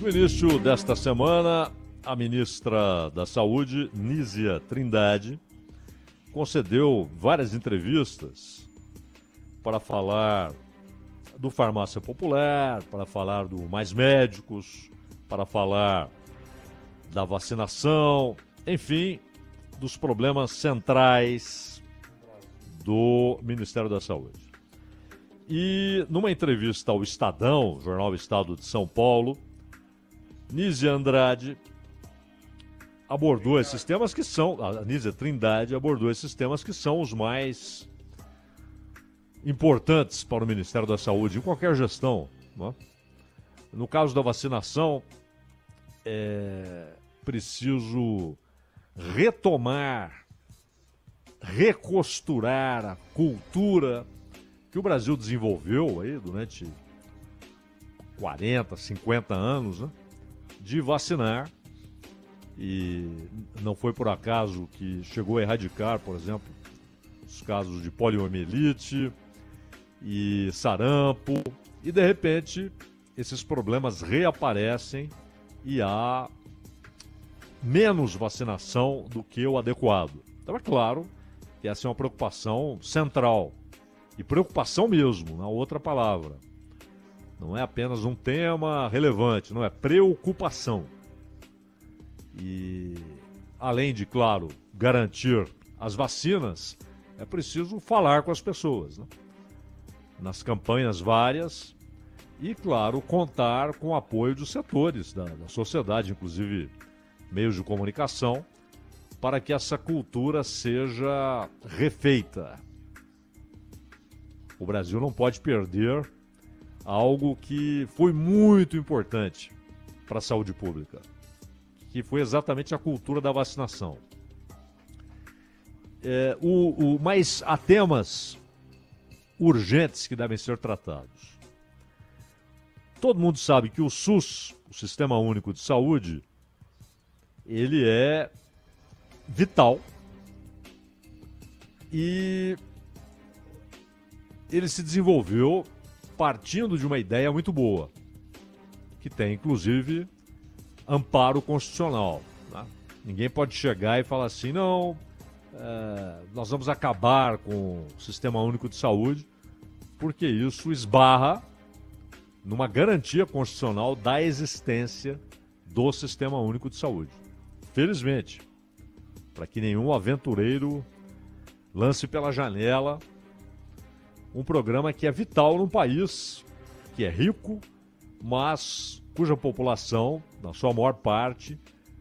No início desta semana, a ministra da Saúde, Nízia Trindade, concedeu várias entrevistas para falar do Farmácia Popular, para falar do Mais Médicos, para falar da vacinação, enfim, dos problemas centrais do Ministério da Saúde. E numa entrevista ao Estadão, Jornal Estado de São Paulo, Nízia Andrade abordou esses temas que são, a Nízia Trindade abordou esses temas que são os mais importantes para o Ministério da Saúde, em qualquer gestão, né? No caso da vacinação, é preciso retomar, recosturar a cultura que o Brasil desenvolveu aí durante 40, 50 anos, né, de vacinar. E não foi por acaso que chegou a erradicar, por exemplo, os casos de poliomielite e sarampo, e de repente esses problemas reaparecem e há menos vacinação do que o adequado. Então é claro que essa é uma preocupação central, e preocupação mesmo, na outra palavra. Não é apenas um tema relevante, não é preocupação. E além de, claro, garantir as vacinas, é preciso falar com as pessoas, né? Nas campanhas várias e, claro, contar com o apoio dos setores da sociedade, inclusive meios de comunicação, para que essa cultura seja refeita. O Brasil não pode perder algo que foi muito importante para a saúde pública, que foi exatamente a cultura da vacinação. Mas há temas urgentes que devem ser tratados. Todo mundo sabe que o SUS, o Sistema Único de Saúde, ele é vital e ele se desenvolveu partindo de uma ideia muito boa, que tem, inclusive, amparo constitucional, né? Ninguém pode chegar e falar assim, não, nós vamos acabar com o Sistema Único de Saúde, porque isso esbarra numa garantia constitucional da existência do Sistema Único de Saúde. Felizmente, para que nenhum aventureiro lance pela janela um programa que é vital num país que é rico, mas cuja população, na sua maior parte,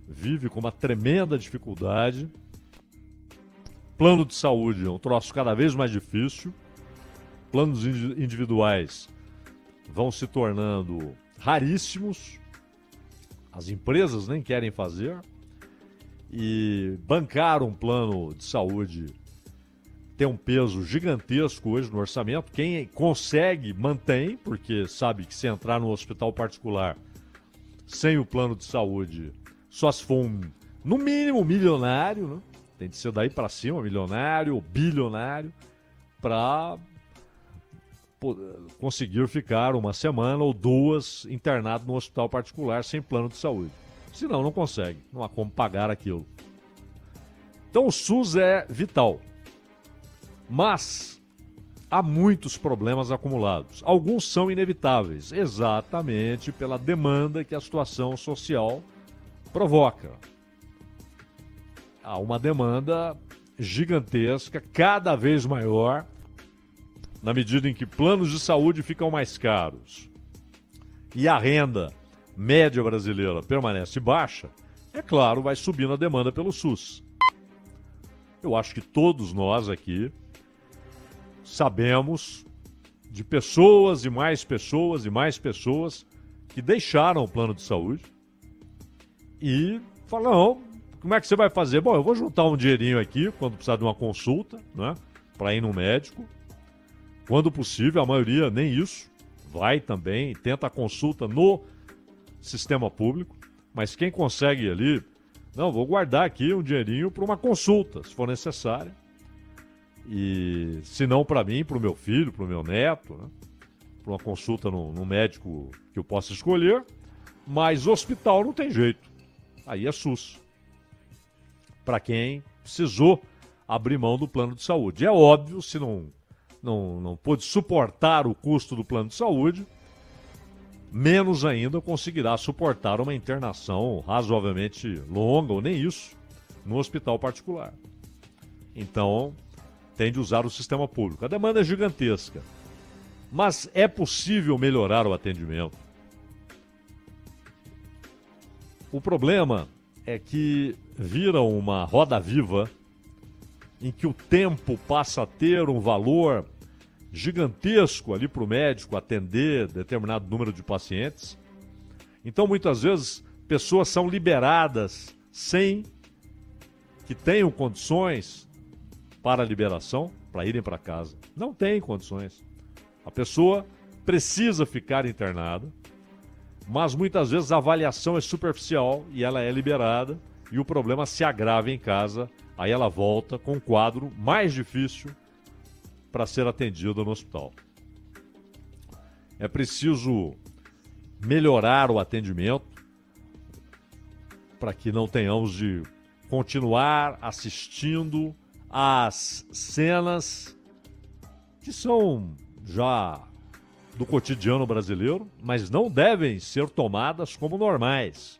vive com uma tremenda dificuldade. Plano de saúde é um troço cada vez mais difícil. Planos individuais vão se tornando raríssimos. As empresas nem querem fazer. E bancar um plano de saúde tem um peso gigantesco hoje no orçamento. Quem consegue, mantém, porque sabe que se entrar no hospital particular sem o plano de saúde, só se for no mínimo, milionário, né? Tem de ser daí para cima, milionário ou bilionário, para conseguir ficar uma semana ou duas internado no hospital particular sem plano de saúde. Senão não consegue, não há como pagar aquilo. Então o SUS é vital. Mas há muitos problemas acumulados. Alguns são inevitáveis, exatamente pela demanda que a situação social provoca. Há uma demanda gigantesca, cada vez maior, na medida em que planos de saúde ficam mais caros e a renda média brasileira permanece baixa, é claro, vai subindo a demanda pelo SUS. Eu acho que todos nós aqui sabemos de pessoas e mais pessoas e mais pessoas que deixaram o plano de saúde e falam, não, como é que você vai fazer? Bom, eu vou juntar um dinheirinho aqui quando precisar de uma consulta, né, para ir no médico. Quando possível, a maioria nem isso, vai também, tenta a consulta no sistema público, mas quem consegue ali, não, vou guardar aqui um dinheirinho para uma consulta, se for necessária. E se não para mim, para o meu filho, para o meu neto, né? Para uma consulta no médico que eu possa escolher, Mas hospital não tem jeito. Aí é SUS. Para quem precisou abrir mão do plano de saúde. É óbvio, se não pôde suportar o custo do plano de saúde, menos ainda conseguirá suportar uma internação razoavelmente longa, ou nem isso, no hospital particular. Então, tem de usar o sistema público. A demanda é gigantesca, mas é possível melhorar o atendimento. O problema é que vira uma roda viva em que o tempo passa a ter um valor gigantesco ali para o médico atender determinado número de pacientes. Então, muitas vezes, pessoas são liberadas sem que tenham condições para a liberação, para irem para casa. Não tem condições. A pessoa precisa ficar internada, mas muitas vezes a avaliação é superficial e ela é liberada e o problema se agrava em casa, aí ela volta com um quadro mais difícil para ser atendida no hospital. É preciso melhorar o atendimento para que não tenhamos de continuar assistindo às cenas que são já do cotidiano brasileiro, mas não devem ser tomadas como normais.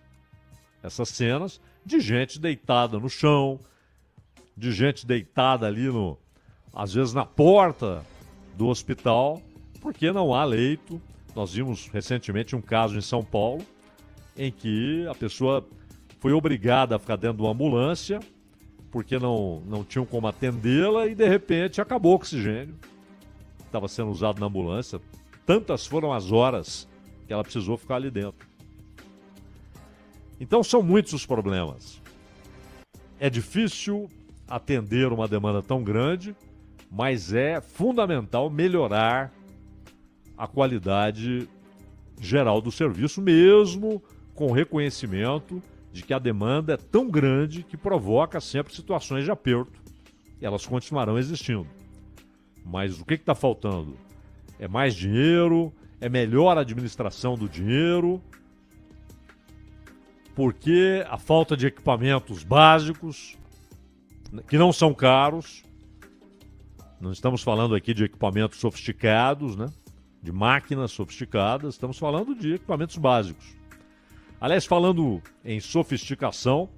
Essas cenas de gente deitada no chão, de gente deitada ali às vezes na porta do hospital, porque não há leito. Nós vimos recentemente um caso em São Paulo, em que a pessoa foi obrigada a ficar dentro de uma ambulância, porque não tinham como atendê-la, e de repente acabou o oxigênio que estava sendo usado na ambulância. Tantas foram as horas que ela precisou ficar ali dentro. Então são muitos os problemas. É difícil atender uma demanda tão grande, mas é fundamental melhorar a qualidade geral do serviço, mesmo com reconhecimento de que a demanda é tão grande que provoca sempre situações de aperto. E elas continuarão existindo. Mas o que está faltando? É mais dinheiro, é melhor administração do dinheiro, porque a falta de equipamentos básicos, que não são caros, não estamos falando aqui de equipamentos sofisticados, né? De máquinas sofisticadas, estamos falando de equipamentos básicos. Aliás, falando em sofisticação,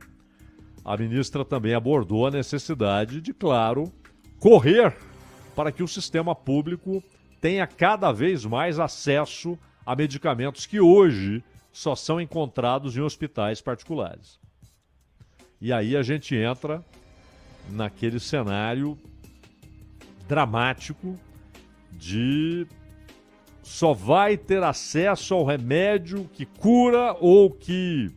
a ministra também abordou a necessidade de, claro, correr para que o sistema público tenha cada vez mais acesso a medicamentos que hoje só são encontrados em hospitais particulares. E aí a gente entra naquele cenário dramático de só vai ter acesso ao remédio que cura ou que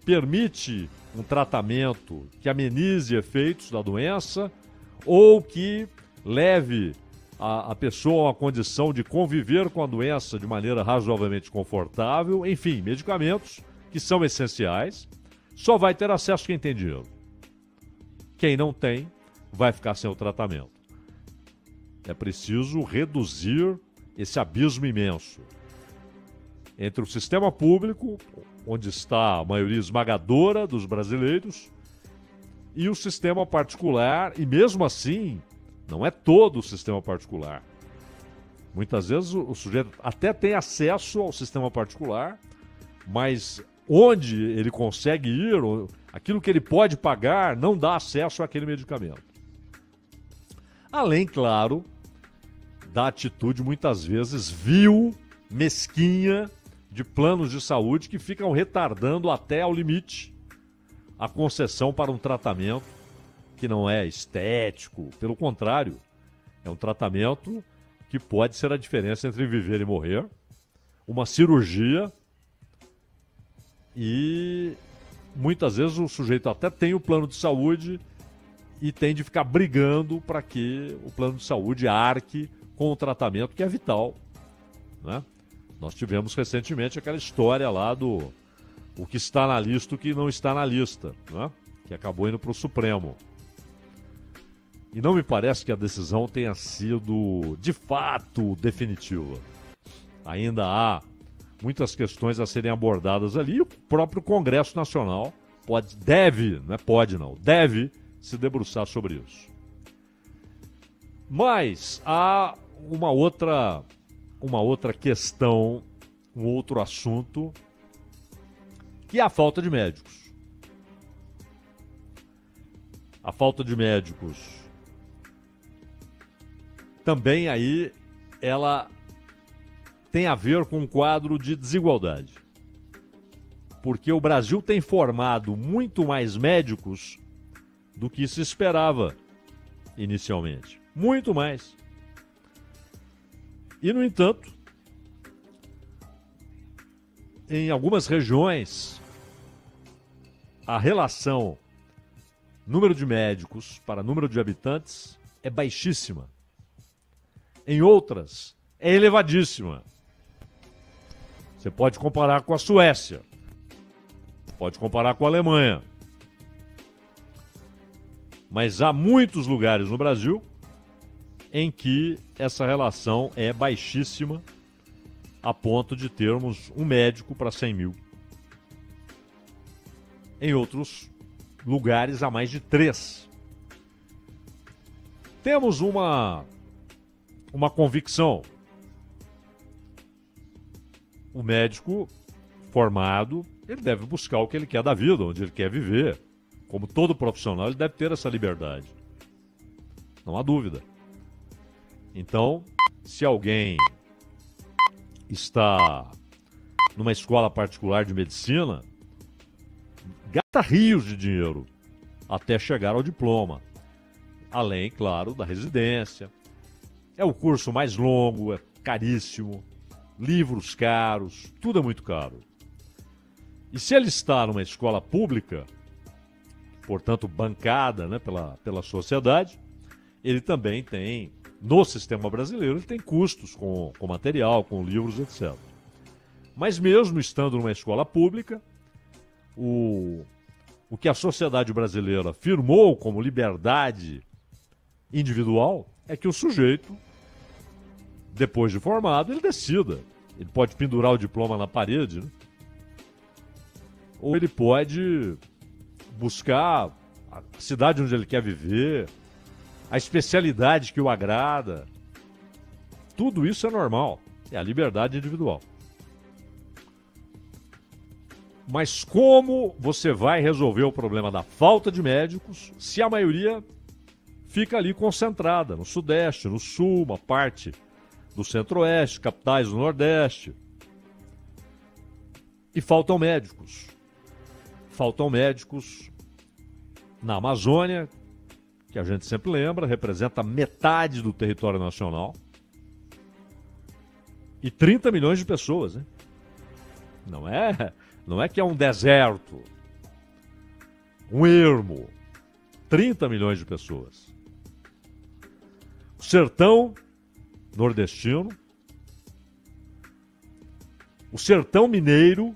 permite um tratamento que amenize efeitos da doença ou que leve a pessoa a uma condição de conviver com a doença de maneira razoavelmente confortável. Enfim, medicamentos que são essenciais. Só vai ter acesso quem tem dinheiro. Quem não tem vai ficar sem o tratamento. É preciso reduzir esse abismo imenso entre o sistema público, onde está a maioria esmagadora dos brasileiros, e o sistema particular, e mesmo assim, não é todo o sistema particular. Muitas vezes o sujeito até tem acesso ao sistema particular, mas onde ele consegue ir, aquilo que ele pode pagar, não dá acesso àquele medicamento. Além, claro, da atitude muitas vezes vil, mesquinha, de planos de saúde que ficam retardando até ao limite a concessão para um tratamento que não é estético, pelo contrário, é um tratamento que pode ser a diferença entre viver e morrer, uma cirurgia, e muitas vezes o sujeito até tem o plano de saúde e tem de ficar brigando para que o plano de saúde arque com o tratamento que é vital, né? Nós tivemos recentemente aquela história lá do o que está na lista e o que não está na lista, né? Que acabou indo para o Supremo. E não me parece que a decisão tenha sido, de fato, definitiva. Ainda há muitas questões a serem abordadas ali. E o próprio Congresso Nacional deve se debruçar sobre isso. Mas há uma outra questão, um outro assunto, que é a falta de médicos. A falta de médicos também aí ela tem a ver com um quadro de desigualdade. Porque o Brasil tem formado muito mais médicos do que se esperava inicialmente. Muito mais. E, no entanto, em algumas regiões, a relação número de médicos para número de habitantes é baixíssima. Em outras, é elevadíssima. Você pode comparar com a Suécia, pode comparar com a Alemanha. Mas há muitos lugares no Brasil em que essa relação é baixíssima, a ponto de termos um médico para 100 mil. Em outros lugares, há mais de 3. Temos uma convicção. O médico formado, ele deve buscar o que ele quer da vida, onde ele quer viver. Como todo profissional, ele deve ter essa liberdade. Não há dúvida. Então, se alguém está numa escola particular de medicina, gasta rios de dinheiro até chegar ao diploma. Além, claro, da residência. É o curso mais longo, é caríssimo, livros caros, tudo é muito caro. E se ele está numa escola pública, portanto bancada, né, pela sociedade, ele também tem, no sistema brasileiro, ele tem custos com material, com livros, etc. Mas mesmo estando numa escola pública, o que a sociedade brasileira firmou como liberdade individual é que o sujeito, depois de formado, ele decida. Ele pode pendurar o diploma na parede, né? Ou ele pode buscar a cidade onde ele quer viver, a especialidade que o agrada. Tudo isso é normal, é a liberdade individual. Mas como você vai resolver o problema da falta de médicos se a maioria fica ali concentrada no Sudeste, no Sul, uma parte do Centro-Oeste, capitais do Nordeste? E faltam médicos. Faltam médicos na Amazônia, que a gente sempre lembra, representa metade do território nacional. E 30 milhões de pessoas, né? Não é que é um deserto, um ermo. 30 milhões de pessoas. O sertão nordestino, o sertão mineiro,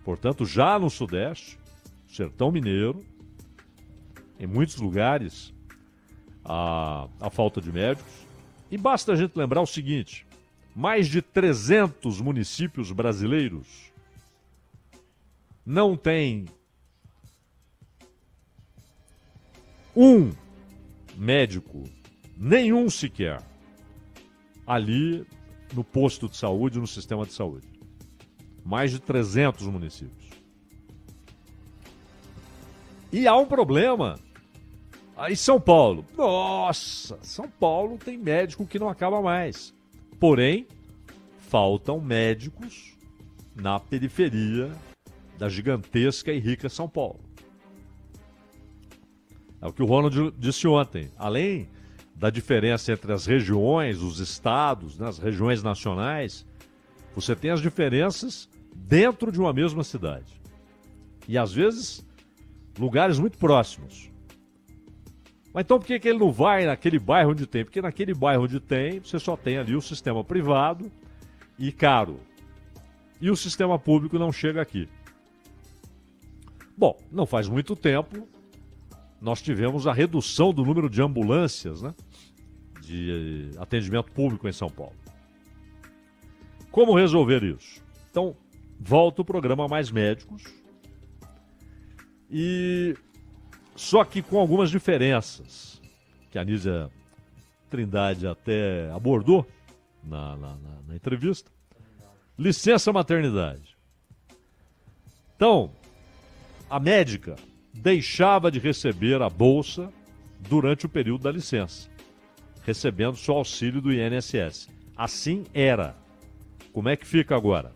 portanto já no Sudeste, o sertão mineiro, em muitos lugares a falta de médicos. E basta a gente lembrar o seguinte: mais de 300 municípios brasileiros não têm um médico, nenhum sequer, ali no posto de saúde, no sistema de saúde. Mais de 300 municípios. E há um problema. Aí São Paulo. Nossa, São Paulo tem médico que não acaba mais. Porém, faltam médicos na periferia da gigantesca e rica São Paulo. É o que o Ronald disse ontem. Além da diferença entre as regiões, os estados, né, as regiões nacionais, você tem as diferenças dentro de uma mesma cidade. E às vezes, lugares muito próximos. Mas então por que ele não vai naquele bairro onde tem? Porque naquele bairro onde tem, você só tem ali o sistema privado e caro. E o sistema público não chega aqui. Bom, não faz muito tempo, nós tivemos a redução do número de ambulâncias, né, de atendimento público em São Paulo. Como resolver isso? Então, volta o programa Mais Médicos, e só que com algumas diferenças, que a Anísia Trindade até abordou na entrevista. Licença maternidade. Então, a médica deixava de receber a bolsa durante o período da licença, recebendo só auxílio do INSS. Assim era. Como é que fica agora?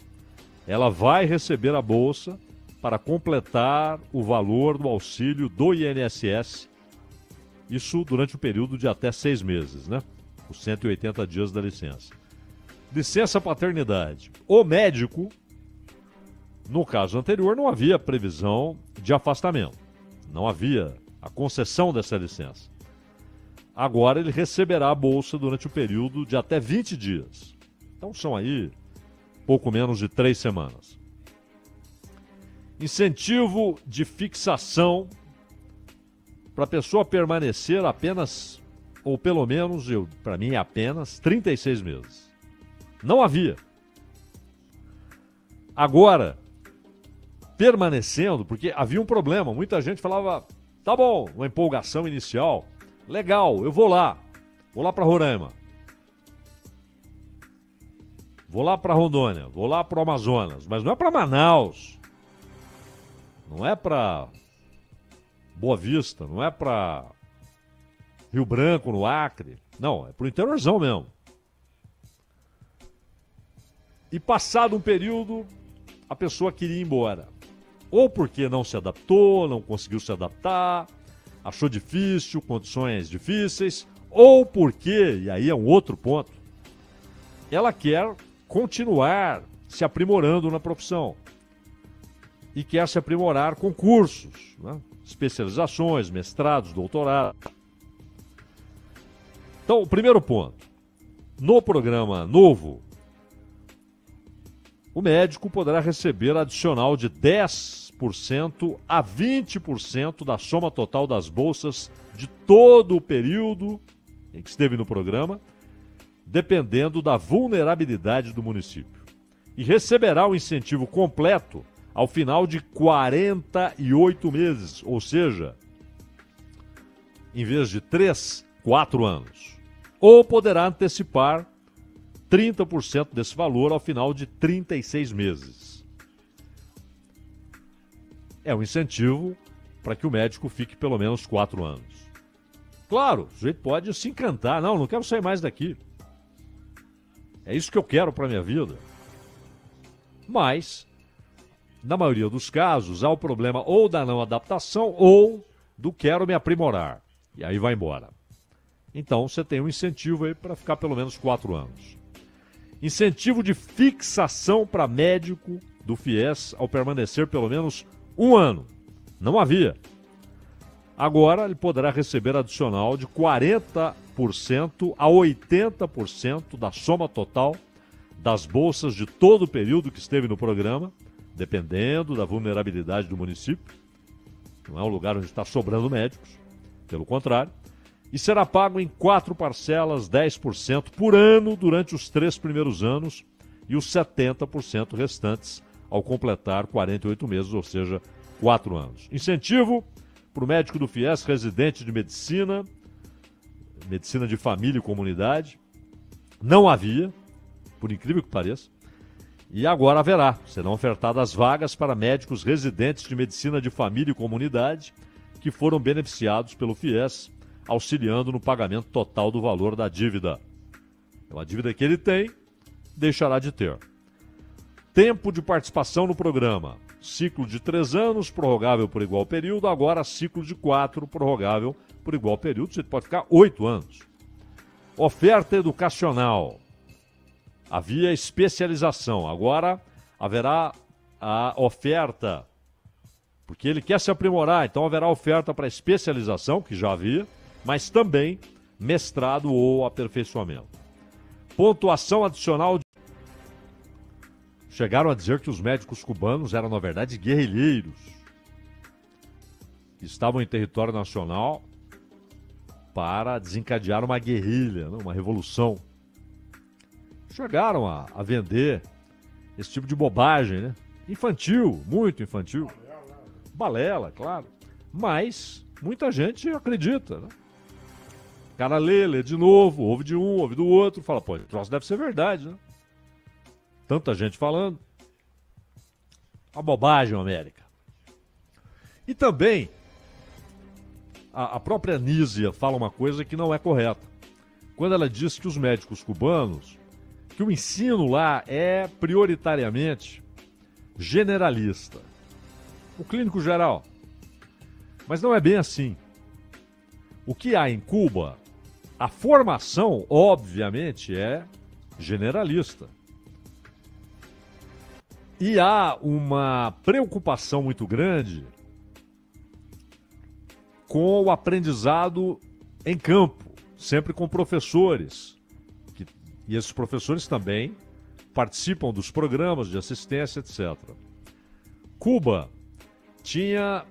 Ela vai receber a bolsa para completar o valor do auxílio do INSS, isso durante o período de até 6 meses, né? Os 180 dias da licença. Licença paternidade. O médico, no caso anterior, não havia previsão de afastamento. Não havia a concessão dessa licença. Agora ele receberá a bolsa durante o período de até 20 dias. Então são aí pouco menos de 3 semanas. Incentivo de fixação para a pessoa permanecer apenas, ou pelo menos, para mim é apenas, 36 meses. Não havia. Agora, permanecendo, porque havia um problema, muita gente falava, tá bom, uma empolgação inicial, legal, eu vou lá para Roraima, vou lá para Rondônia, vou lá para o Amazonas, mas não é para Manaus, não é para Boa Vista, não é para Rio Branco, no Acre, não, é para o interiorzão mesmo. E passado um período, a pessoa queria ir embora. Ou porque não se adaptou, não conseguiu se adaptar, achou difícil, condições difíceis, ou porque, e aí é um outro ponto, ela quer continuar se aprimorando na profissão. E quer se aprimorar com cursos, né? Especializações, mestrados, doutorados. Então, o primeiro ponto. No programa novo, o médico poderá receber adicional de 10% a 20% da soma total das bolsas de todo o período em que esteve no programa, dependendo da vulnerabilidade do município. E receberá o incentivo completo ao final de 48 meses, ou seja, em vez de 3, 4 anos. Ou poderá antecipar 30% desse valor ao final de 36 meses. É um incentivo para que o médico fique pelo menos 4 anos. Claro, o sujeito pode se encantar. Não quero sair mais daqui. É isso que eu quero para a minha vida. Mas, na maioria dos casos, há o problema ou da não adaptação ou do quero me aprimorar. E aí vai embora. Então, você tem um incentivo aí para ficar pelo menos 4 anos. Incentivo de fixação para médico do FIES ao permanecer pelo menos 1 ano. Não havia. Agora ele poderá receber adicional de 40% a 80% da soma total das bolsas de todo o período que esteve no programa, dependendo da vulnerabilidade do município. Não é um lugar onde está sobrando médicos, pelo contrário. E será pago em 4 parcelas, 10% por ano durante os 3 primeiros anos e os 70% restantes ao completar 48 meses, ou seja, 4 anos. Incentivo para o médico do FIES residente de medicina de família e comunidade. Não havia, por incrível que pareça, e agora haverá. Serão ofertadas vagas para médicos residentes de medicina de família e comunidade que foram beneficiados pelo FIES, auxiliando no pagamento total do valor da dívida. Então, a dívida que ele tem, deixará de ter. Tempo de participação no programa. Ciclo de 3 anos, prorrogável por igual período. Agora, ciclo de 4, prorrogável por igual período. Você pode ficar 8 anos. Oferta educacional. Havia especialização. Agora, haverá a oferta, porque ele quer se aprimorar. Então, haverá oferta para especialização, que já havia, mas também mestrado ou aperfeiçoamento. Pontuação adicional. Chegaram a dizer que os médicos cubanos eram, na verdade, guerrilheiros. Que estavam em território nacional para desencadear uma guerrilha, uma revolução. Chegaram a vender esse tipo de bobagem, né? Infantil, muito infantil. Balela, claro. Mas muita gente acredita, né? O cara lê de novo, ouve de um, ouve do outro, fala, pô, o troço deve ser verdade, né? Tanta gente falando. Uma bobagem, América. E também, a própria Nízia fala uma coisa que não é correta. Quando ela diz que os médicos cubanos, que o ensino lá é prioritariamente generalista. O clínico geral. Mas não é bem assim. O que há em Cuba, a formação, obviamente, é generalista. E há uma preocupação muito grande com o aprendizado em campo, sempre com professores. E esses professores também participam dos programas de assistência, etc. Cuba tinha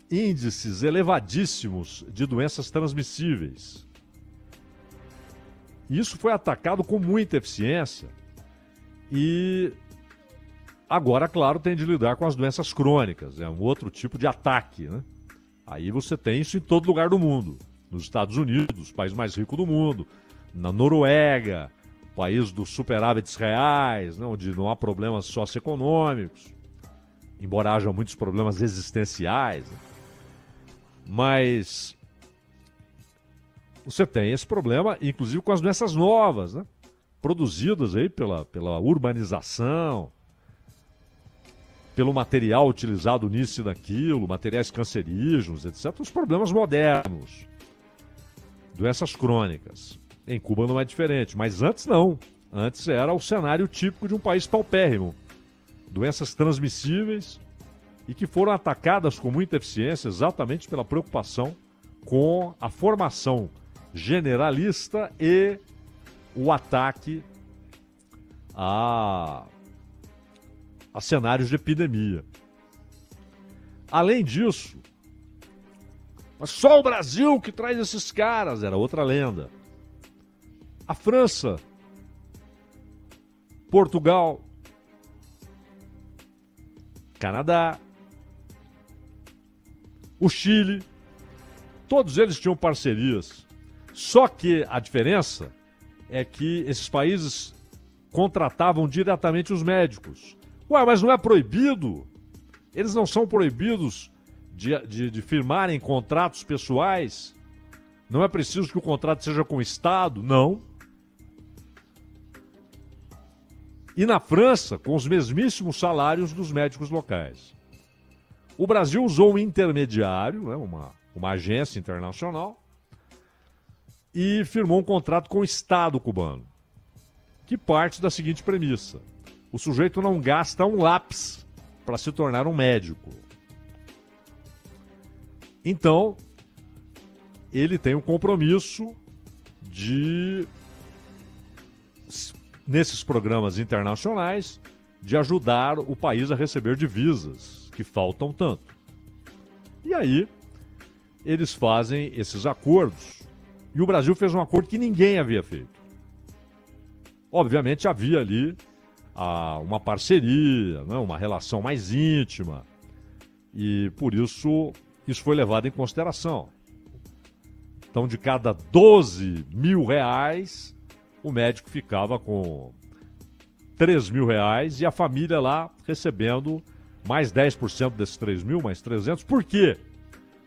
índices elevadíssimos de doenças transmissíveis. Isso foi atacado com muita eficiência e agora, claro, tem de lidar com as doenças crônicas. É um outro tipo de ataque, né? Aí você tem isso em todo lugar do mundo. Nos Estados Unidos, país mais rico do mundo. Na Noruega, país dos superávites reais, né, onde não há problemas socioeconômicos. Embora haja muitos problemas existenciais. Né? Mas você tem esse problema, inclusive com as doenças novas, né? Produzidas aí pela urbanização, pelo material utilizado nisso e naquilo, materiais cancerígenos, etc. Os problemas modernos, doenças crônicas. Em Cuba não é diferente, mas antes não. Antes era o cenário típico de um país paupérrimo. Doenças transmissíveis e que foram atacadas com muita eficiência exatamente pela preocupação com a formação generalista e o ataque a cenários de epidemia. Além disso, mas só o Brasil que traz esses caras, era outra lenda. A França, Portugal, Canadá, o Chile, todos eles tinham parcerias. Só que a diferença é que esses países contratavam diretamente os médicos. Ué, mas não é proibido? Eles não são proibidos de firmarem contratos pessoais? Não é preciso que o contrato seja com o Estado? Não. E na França, com os mesmíssimos salários dos médicos locais. O Brasil usou um intermediário, né, uma agência internacional, e firmou um contrato com o Estado cubano, que parte da seguinte premissa: o sujeito não gasta um lápis para se tornar um médico. Então, ele tem um compromisso de, nesses programas internacionais, de ajudar o país a receber divisas, que faltam tanto. E aí, eles fazem esses acordos, e o Brasil fez um acordo que ninguém havia feito. Obviamente havia ali uma parceria, né, uma relação mais íntima, e por isso foi levado em consideração. Então, de cada 12 mil reais, o médico ficava com 3 mil reais e a família lá recebendo mais 10% desses 3 mil, mais 300. Por quê?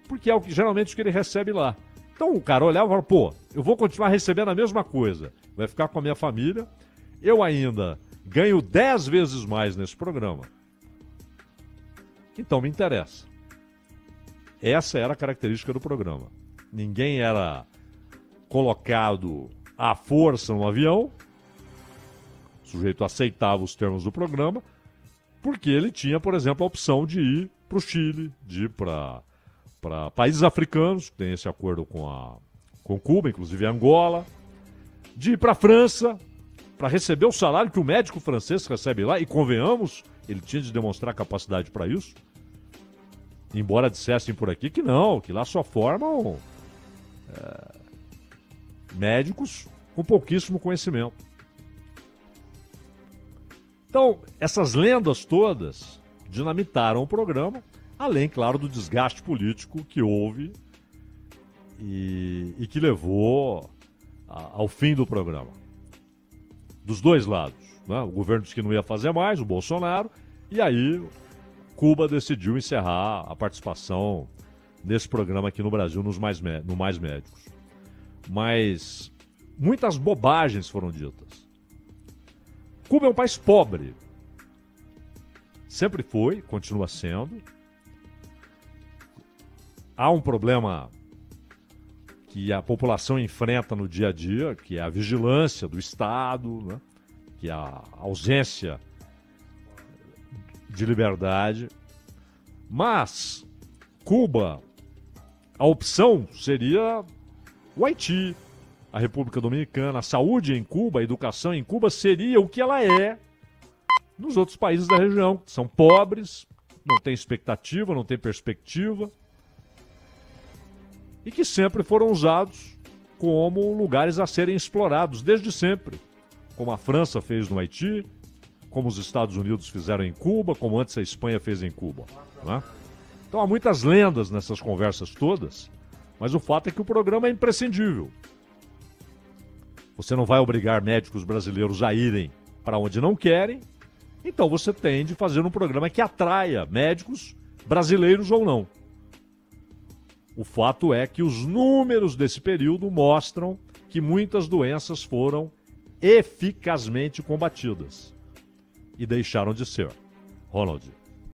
Porque é geralmente o que ele recebe lá. Então o cara olhava e falava, pô, eu vou continuar recebendo a mesma coisa, vai ficar com a minha família, eu ainda ganho 10 vezes mais nesse programa. Então me interessa. Essa era a característica do programa. Ninguém era colocado à força no avião, o sujeito aceitava os termos do programa, porque ele tinha, por exemplo, a opção de ir para o Chile, de ir para países africanos, que tem esse acordo com Cuba, inclusive Angola, de ir para a França, para receber o salário que o médico francês recebe lá, e convenhamos, ele tinha de demonstrar capacidade para isso, embora dissessem por aqui que não, que lá só formam médicos com pouquíssimo conhecimento. Então, essas lendas todas dinamitaram o programa, além, claro, do desgaste político que houve e que levou ao fim do programa. Dos dois lados, né? O governo disse que não ia fazer mais, o Bolsonaro, e aí Cuba decidiu encerrar a participação nesse programa aqui no Brasil, no Mais Médicos. Mas muitas bobagens foram ditas. Cuba é um país pobre. Sempre foi, continua sendo. Há um problema que a população enfrenta no dia a dia, que é a vigilância do Estado, né? Que é a ausência de liberdade. Mas Cuba, a opção seria o Haiti, a República Dominicana. A saúde em Cuba, a educação em Cuba seria o que ela é nos outros países da região, que são pobres, não tem expectativa, não tem perspectiva, e que sempre foram usados como lugares a serem explorados, desde sempre, como a França fez no Haiti, como os Estados Unidos fizeram em Cuba, como antes a Espanha fez em Cuba, né? Então há muitas lendas nessas conversas todas, mas o fato é que o programa é imprescindível. Você não vai obrigar médicos brasileiros a irem para onde não querem, então você tem de fazer um programa que atraia médicos brasileiros ou não. O fato é que os números desse período mostram que muitas doenças foram eficazmente combatidas e deixaram de ser. Ronald.